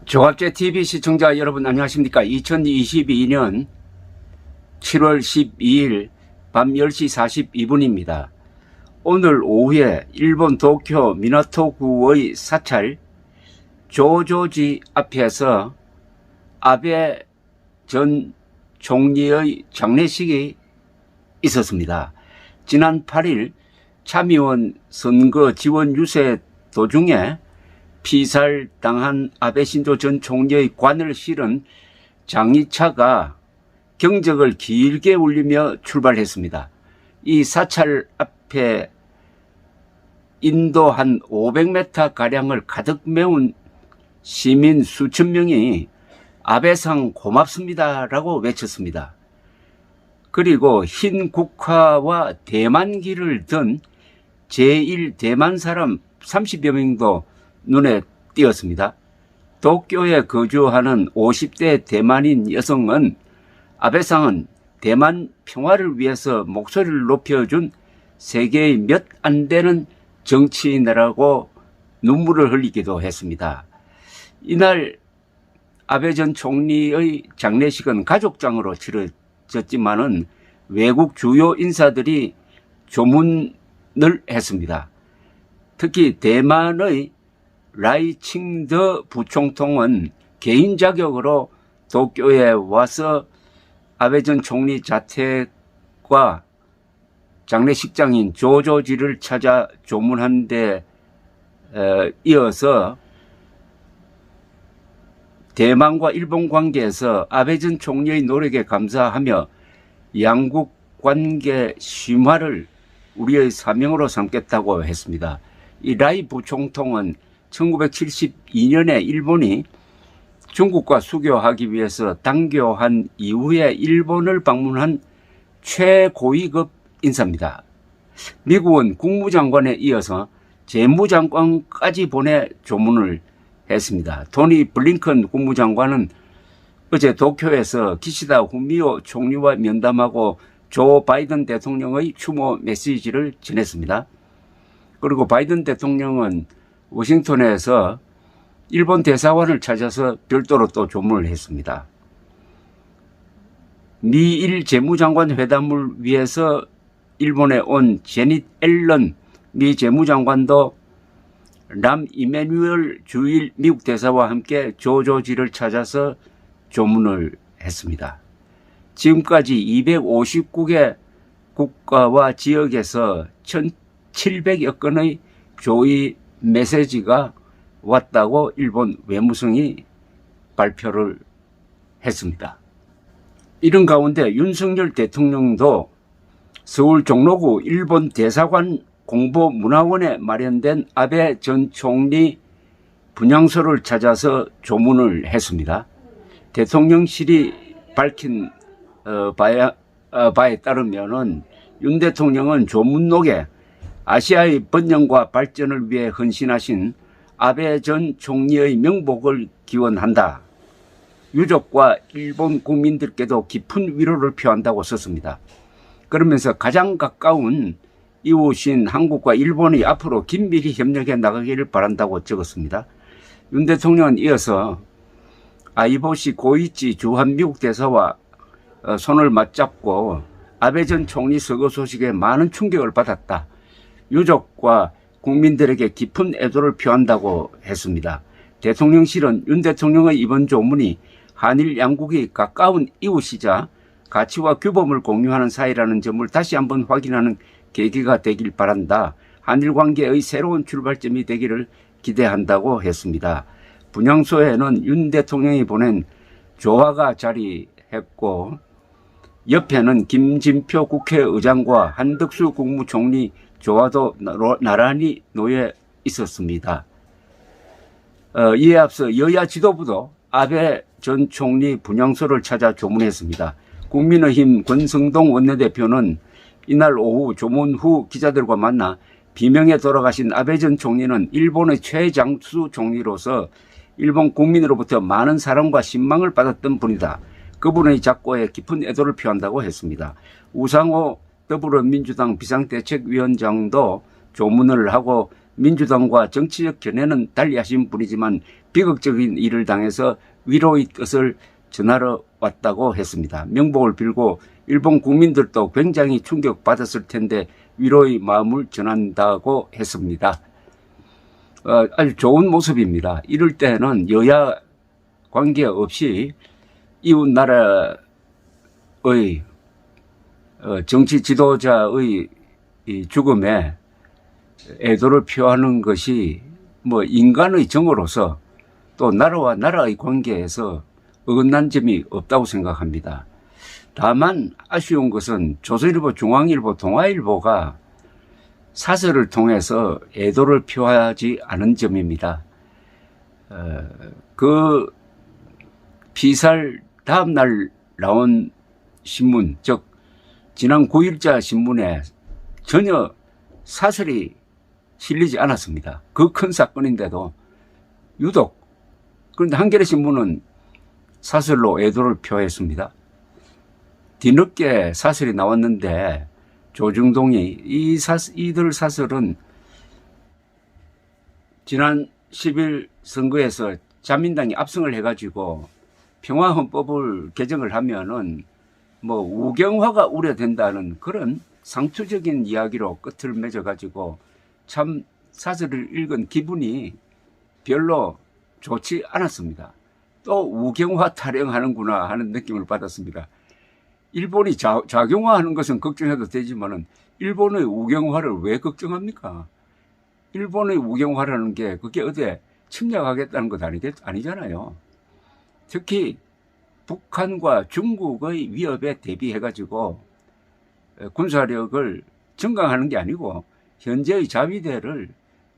조갑제 TV 시청자 여러분 안녕하십니까? 2022년 7월 12일 밤 10시 42분입니다. 오늘 오후에 일본 도쿄 미나토구의 사찰 조조지 앞에서 아베 전 총리의 장례식이 있었습니다. 지난 8일 참의원 선거 지원 유세 도중에 피살당한 아베 신조 전 총리의 관을 실은 장의차가 경적을 길게 울리며 출발했습니다. 이 사찰 앞에 인도 한 500m가량을 가득 메운 시민 수천 명이 아베상 고맙습니다라고 외쳤습니다. 그리고 흰 국화와 대만기를 든 제1대만 사람 30여 명도 눈에 띄었습니다. 도쿄에 거주하는 50대 대만인 여성은 아베상은 대만 평화를 위해서 목소리를 높여준 세계의 몇 안 되는 정치인이라고 눈물을 흘리기도 했습니다. 이날 아베 전 총리의 장례식은 가족장으로 치러졌지만은 외국 주요 인사들이 조문을 했습니다. 특히 대만의 라이칭더 부총통은 개인 자격으로 도쿄에 와서 아베 전 총리 자택과 장례식장인 조조지를 찾아 조문한 데 이어서 대만과 일본 관계에서 아베 전 총리의 노력에 감사하며 양국 관계 심화를 우리의 사명으로 삼겠다고 했습니다. 이 라이 부총통은 1972년에 일본이 중국과 수교하기 위해서 당교한 이후에 일본을 방문한 최고위급 인사입니다. 미국은 국무장관에 이어서 재무장관까지 보내 조문을 했습니다. 토니 블링컨 국무장관은 어제 도쿄에서 기시다 후미오 총리와 면담하고 조 바이든 대통령의 추모 메시지를 전했습니다. 그리고 바이든 대통령은 워싱턴에서 일본 대사관을 찾아서 별도로 또 조문을 했습니다. 미일 재무장관 회담을 위해서 일본에 온 제닛 앨런 미 재무장관도 람 이메뉴얼 주일 미국 대사와 함께 조조지를 찾아서 조문을 했습니다. 지금까지 259개 국가와 지역에서 1,700여 건의 조의 메시지가 왔다고 일본 외무성이 발표를 했습니다. 이런 가운데 윤석열 대통령도 서울 종로구 일본 대사관 공보문화원에 마련된 아베 전 총리 분향소를 찾아서 조문을 했습니다. 대통령실이 밝힌 바에 따르면은 윤 대통령은 조문록에 아시아의 번영과 발전을 위해 헌신하신 아베 전 총리의 명복을 기원한다. 유족과 일본 국민들께도 깊은 위로를 표한다고 썼습니다. 그러면서 가장 가까운 이웃인 한국과 일본이 앞으로 긴밀히 협력해 나가기를 바란다고 적었습니다. 윤 대통령은 이어서 아이보시 고이치 주한 미국 대사와 손을 맞잡고 아베 전 총리 서거 소식에 많은 충격을 받았다. 유족과 국민들에게 깊은 애도를 표한다고 했습니다. 대통령실은 윤 대통령의 이번 조문이 한일 양국이 가까운 이웃이자 가치와 규범을 공유하는 사이라는 점을 다시 한번 확인하는 계기가 되길 바란다. 한일 관계의 새로운 출발점이 되기를 기대한다고 했습니다. 분향소에는 윤 대통령이 보낸 조화가 자리했고 옆에는 김진표 국회의장과 한덕수 국무총리 조화도 나란히 놓여 있었습니다. 이에 앞서 여야 지도부도 아베 전 총리 분향소를 찾아 조문했습니다. 국민의힘 권성동 원내대표는 이날 오후 조문 후 기자들과 만나 비명에 돌아가신 아베 전 총리는 일본의 최장수 총리로서 일본 국민으로부터 많은 사랑과 신망을 받았던 분이다. 그분의 작고에 깊은 애도를 표한다고 했습니다. 우상호 더불어민주당 비상대책위원장도 조문을 하고 민주당과 정치적 견해는 달리하신 분이지만 비극적인 일을 당해서 위로의 뜻을 전하러 왔다고 했습니다. 명복을 빌고 일본 국민들도 굉장히 충격받았을 텐데 위로의 마음을 전한다고 했습니다. 아주 좋은 모습입니다. 이럴 때는 여야 관계없이 이웃 나라의 정치 지도자의 죽음에 애도를 표하는 것이 뭐 인간의 정으로서 또 나라와 나라의 관계에서 어긋난 점이 없다고 생각합니다. 다만 아쉬운 것은 조선일보, 중앙일보, 동아일보가 사설을 통해서 애도를 표하지 않은 점입니다. 그 피살 다음 날 나온 신문, 즉 지난 9일자 신문에 전혀 사설이 실리지 않았습니다. 그 큰 사건인데도 유독. 그런데 한겨레 신문은 사설로 애도를 표했습니다. 뒤늦게 사설이 나왔는데 조중동이 이들 사설은 지난 10일 선거에서 자민당이 압승을 해가지고 평화헌법을 개정을 하면은 뭐 우경화가 우려된다는 그런 상투적인 이야기로 끝을 맺어가지고 참 사설을 읽은 기분이 별로 좋지 않았습니다. 또 우경화 타령하는구나 하는 느낌을 받았습니다. 일본이 좌경화하는 것은 걱정해도 되지만은 일본의 우경화를 왜 걱정합니까? 일본의 우경화라는 게 그게 어디 침략하겠다는 것 아니잖아요. 특히 북한과 중국의 위협에 대비해가지고 군사력을 증강하는 게 아니고 현재의 자위대를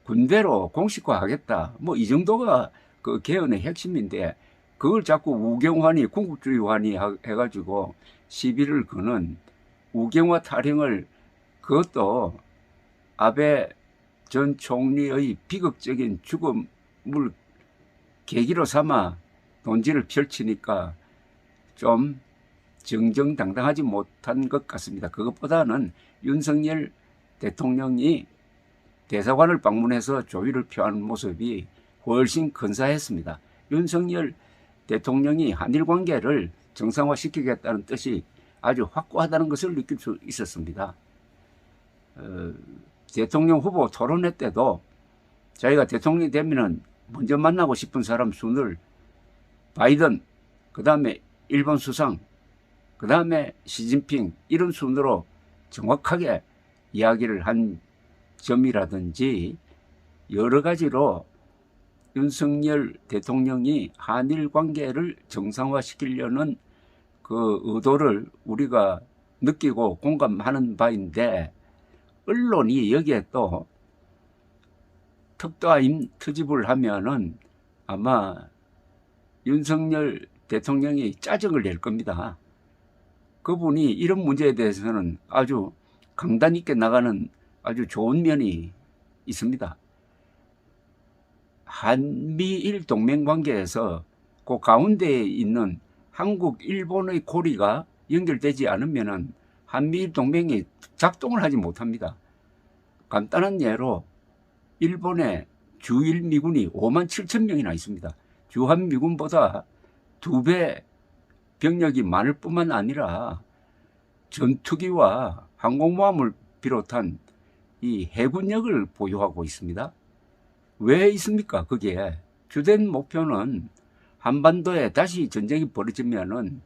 군대로 공식화하겠다. 뭐 이 정도가 그 개헌의 핵심인데 그걸 자꾸 우경화니 군국주의화니 해가지고 시비를 거는 우경화 타령을 그것도 아베 전 총리의 비극적인 죽음을 계기로 삼아 논지를 펼치니까 좀 정정당당하지 못한 것 같습니다. 그것보다는 윤석열 대통령이 대사관을 방문해서 조의를 표하는 모습이 훨씬 근사했습니다. 윤석열 대통령이 한일 관계를 정상화시키겠다는 뜻이 아주 확고하다는 것을 느낄 수 있었습니다. 대통령 후보 토론회 때도 자기가 대통령이 되면은 먼저 만나고 싶은 사람 순을 바이든, 그 다음에 일본 수상, 그 다음에 시진핑 이런 순으로 정확하게 이야기를 한 점이라든지 여러 가지로 윤석열 대통령이 한일 관계를 정상화시키려는 그 의도를 우리가 느끼고 공감하는 바인데 언론이 여기에 또 턱도아임 트집을 하면은 아마 윤석열 대통령이 짜증을 낼 겁니다. 그분이 이런 문제에 대해서는 아주 강단 있게 나가는 아주 좋은 면이 있습니다. 한미일 동맹 관계에서 그 가운데에 있는 한국, 일본의 고리가 연결되지 않으면은 한미일 동맹이 작동을 하지 못합니다. 간단한 예로 일본에 주일 미군이 57,000명이나 있습니다. 주한 미군보다 2배 병력이 많을 뿐만 아니라 전투기와 항공모함을 비롯한 이 해군력을 보유하고 있습니다. 왜 있습니까? 그게 주된 목표는 한반도에 다시 전쟁이 벌어지면은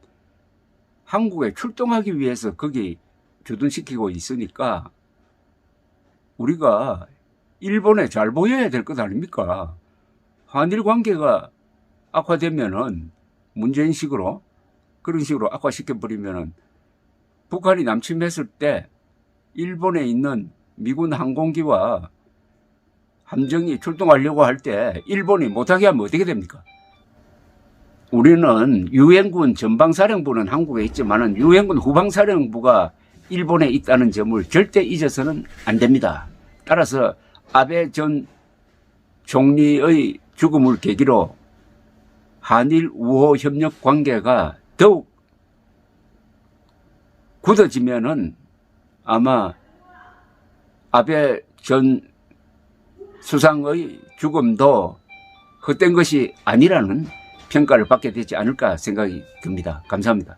한국에 출동하기 위해서 거기 주둔시키고 있으니까 우리가 일본에 잘 보여야 될 것 아닙니까? 한일 관계가 악화되면은 문재인식으로 그런 식으로 악화시켜버리면은 북한이 남침했을 때 일본에 있는 미군 항공기와 함정이 출동하려고 할 때 일본이 못하게 하면 어떻게 됩니까? 우리는 유엔군 전방사령부는 한국에 있지만은 유엔군 후방사령부가 일본에 있다는 점을 절대 잊어서는 안 됩니다. 따라서 아베 전 총리의 죽음을 계기로 한일 우호 협력 관계가 더욱 굳어지면은 아마 아베 전 수상의 죽음도 헛된 것이 아니라는 평가를 받게 되지 않을까 생각이 듭니다. 감사합니다.